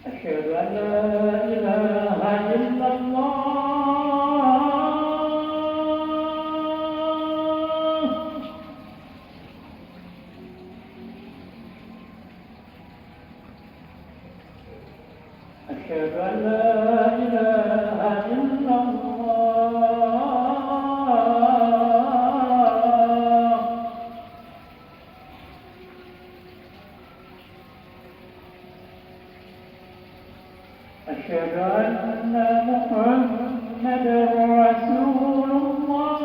أشهد أن لا إله إلا الله. أشهد أن لا إله إلا الله. أشهد أن محمدا رسول الله.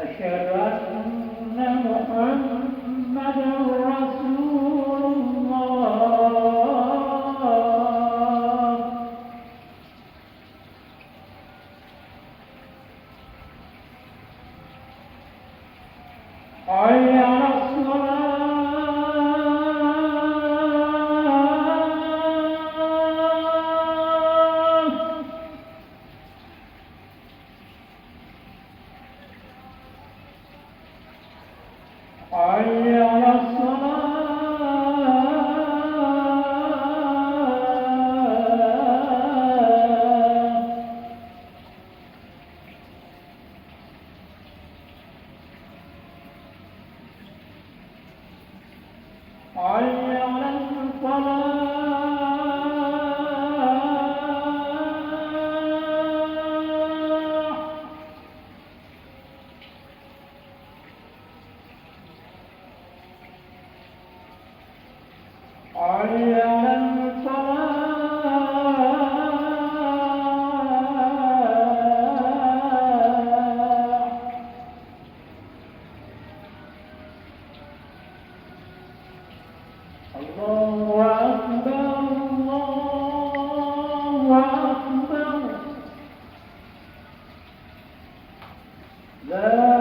أشهد أن محمدا رسول الله. حي على الصلاة. حي على حي على الفلاح. حي على الفلاح. الله أكبر الله أكبر. لا